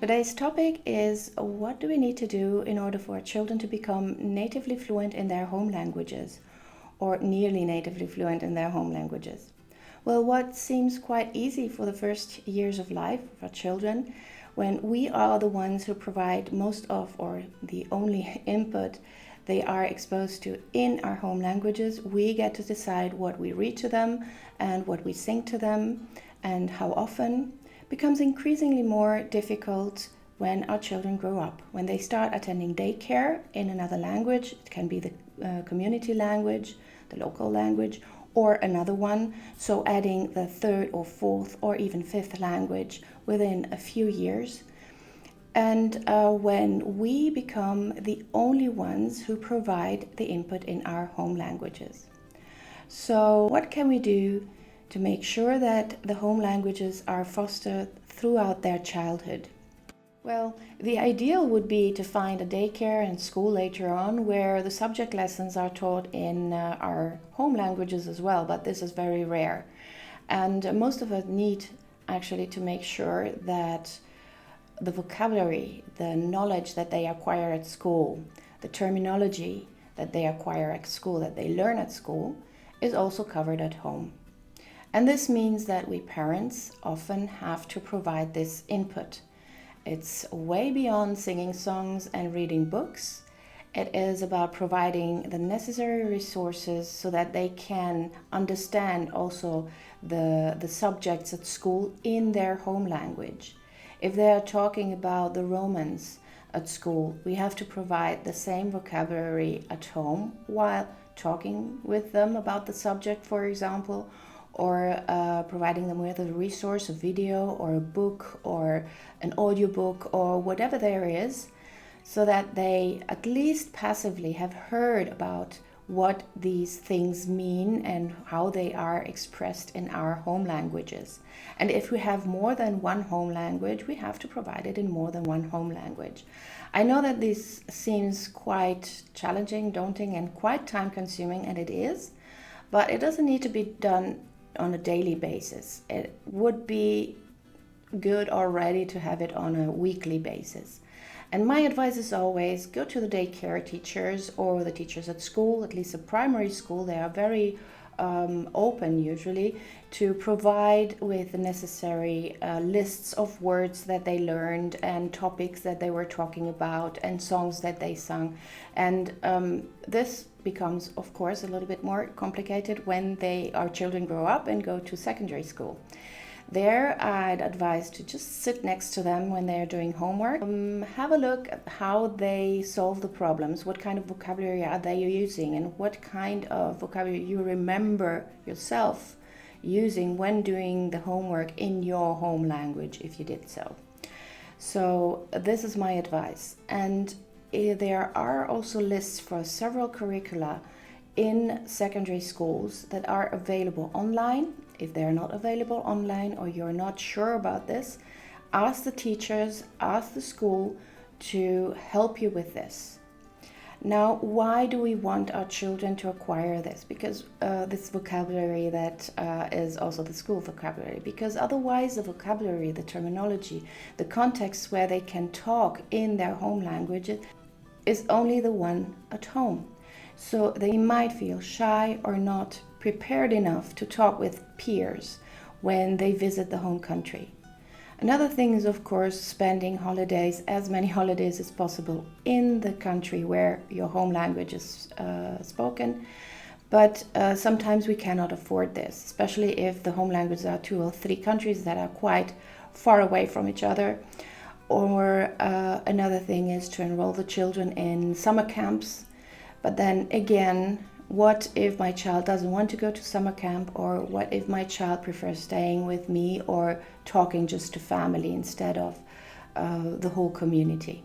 Today's topic is what do we need to do in order for our children to become natively fluent in their home languages or nearly natively fluent in their home languages? Well, what seems quite easy for the first years of life of our children, when we are the ones who provide most of or the only input they are exposed to in our home languages, we get to decide what we read to them and what we sing to them and how often, becomes increasingly more difficult when our children grow up. When they start attending daycare in another language, it can be the community language, the local language, or another one. So adding the third or fourth or even fifth language within a few years. And when we become the only ones who provide the input in our home languages. So what can we do to make sure that the home languages are fostered throughout their childhood? Well, the ideal would be to find a daycare and school later on where the subject lessons are taught in our home languages as well, but this is very rare. And most of us need actually to make sure that the vocabulary, the knowledge that they acquire at school, the terminology that they acquire at school, that they learn at school, is also covered at home. And this means that we parents often have to provide this input. It's way beyond singing songs and reading books. It is about providing the necessary resources so that they can understand also the subjects at school in their home language. If they are talking about the Romans at school, we have to provide the same vocabulary at home while talking with them about the subject, for example, or providing them with a resource, a video or a book or an audiobook or whatever there is, so that they at least passively have heard about what these things mean and how they are expressed in our home languages. And if we have more than one home language, we have to provide it in more than one home language. I know that this seems quite challenging, daunting, and quite time consuming, and it is, but it doesn't need to be done on a daily basis. It would be good already to have it on a weekly basis. And my advice is always go to the daycare teachers or the teachers at school, at least at primary school. They are very open usually to provide with the necessary lists of words that they learned and topics that they were talking about and songs that they sung. And this becomes, of course, a little bit more complicated when our children grow up and go to secondary school. There, I'd advise to just sit next to them when they're doing homework. Have a look at how they solve the problems, what kind of vocabulary are they using, and what kind of vocabulary you remember yourself using when doing the homework in your home language, if you did so. So this is my advice. And there are also lists for several curricula in secondary schools that are available online. If they're not available online or you're not sure about this, ask the teachers, ask the school to help you with this. Now, why do we want our children to acquire this? Because this vocabulary that is also the school vocabulary. Because otherwise the vocabulary, the terminology, the context where they can talk in their home language is only the one at home. So they might feel shy or not prepared enough to talk with peers when they visit the home country. Another thing is, of course, spending holidays, as many holidays as possible, in the country where your home language is spoken. But sometimes we cannot afford this, especially if the home languages are 2 or 3 countries that are quite far away from each other. Or another thing is to enroll the children in summer camps. But then again, what if my child doesn't want to go to summer camp, or what if my child prefers staying with me or talking just to family instead of the whole community?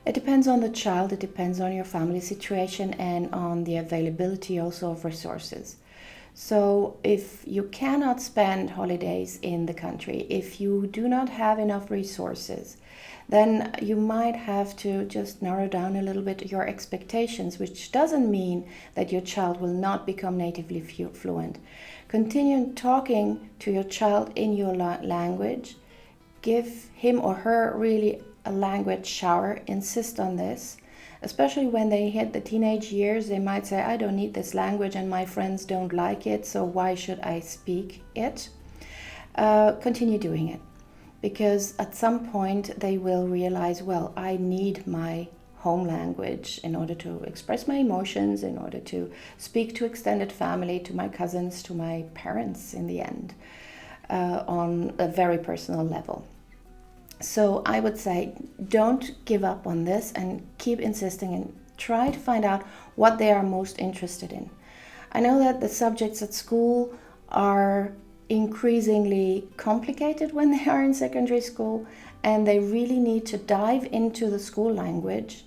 It depends on the child, it depends on your family situation and on the availability also of resources. So if you cannot spend holidays in the country, if you do not have enough resources, then you might have to just narrow down a little bit your expectations, which doesn't mean that your child will not become natively fluent. Continue talking to your child in your language. give him or her really a language shower, insist on this. Especially when they hit the teenage years, they might say, I don't need this language and my friends don't like it, so why should I speak it? Continue doing it, because at some point they will realize, well, I need my home language in order to express my emotions, in order to speak to extended family, to my cousins, to my parents in the end, on a very personal level. So I would say don't give up on this and keep insisting and try to find out what they are most interested in. I know that the subjects at school are increasingly complicated when they are in secondary school, and they really need to dive into the school language.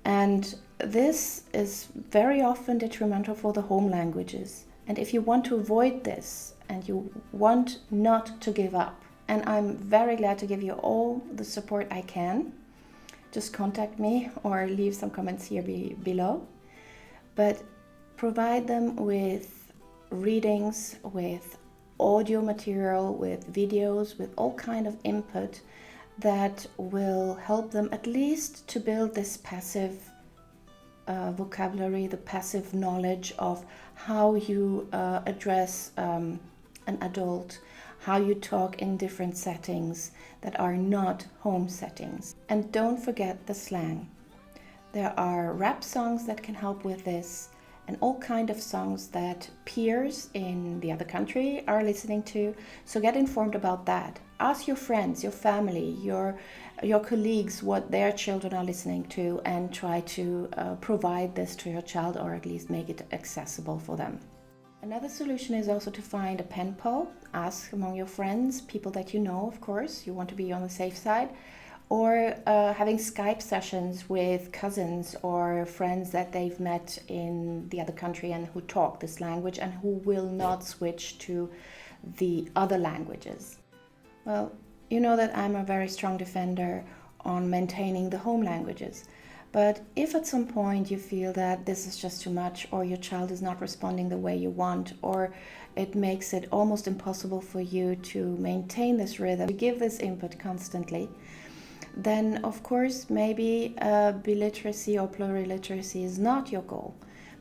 And this is very often detrimental for the home languages. And if you want to avoid this and you want not to give up, and I'm very glad to give you all the support I can, just contact me or leave some comments here below. But provide them with readings, with audio material, with videos, with all kind of input that will help them at least to build this passive vocabulary, the passive knowledge of how you address an adult, how you talk in different settings that are not home settings. And don't forget the slang. There are rap songs that can help with this, and all kind of songs that peers in the other country are listening to. So get informed about that. Ask your friends, your family, your colleagues what their children are listening to, and try to provide this to your child, or at least make it accessible for them. Another solution is also to find a pen pal. Ask among your friends, people that you know, of course, you want to be on the safe side, or having Skype sessions with cousins or friends that they've met in the other country and who talk this language and who will not switch to the other languages. Well, you know that I'm a very strong defender on maintaining the home languages. But if at some point you feel that this is just too much, or your child is not responding the way you want, or it makes it almost impossible for you to maintain this rhythm, to give this input constantly, then of course maybe biliteracy or pluriliteracy is not your goal.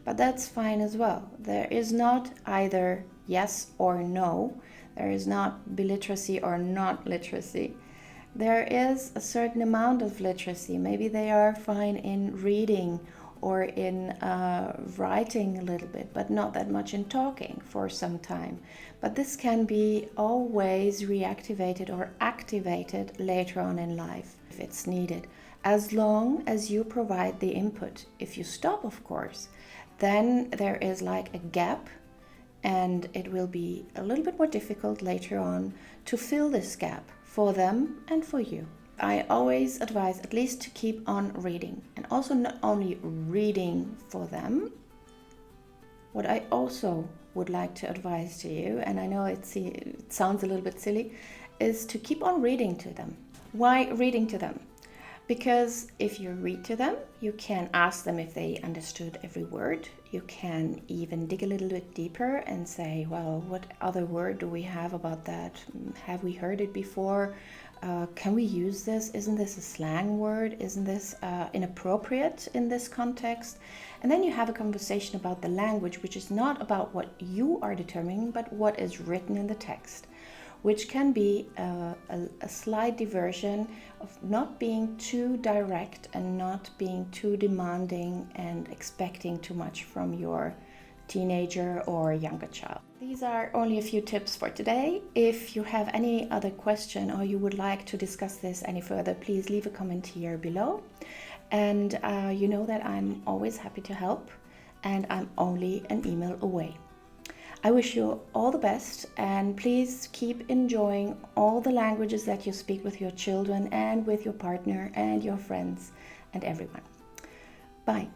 But that's fine as well. There is not either yes or no. There is not biliteracy or not literacy. There is a certain amount of literacy. Maybe they are fine in reading or in writing a little bit, but not that much in talking for some time. But this can be always reactivated or activated later on in life if it's needed, as long as you provide the input. If you stop, of course, then there is like a gap, and it will be a little bit more difficult later on to fill this gap for them and for you. I always advise at least to keep on reading, and also not only reading for them. What I also would like to advise to you, and I know it sounds a little bit silly, is to keep on reading to them. Why reading to them? Because if you read to them, you can ask them if they understood every word. You can even dig a little bit deeper and say, well, what other word do we have about that? Have we heard it before? Can we use this? Isn't this a slang word? Isn't this inappropriate in this context? And then you have a conversation about the language, which is not about what you are determining, but what is written in the text, which can be a slight diversion of not being too direct and not being too demanding and expecting too much from your teenager or younger child. These are only a few tips for today. If you have any other question or you would like to discuss this any further, please leave a comment here below. And you know that I'm always happy to help, and I'm only an email away. I wish you all the best, and please keep enjoying all the languages that you speak with your children and with your partner and your friends and everyone. Bye.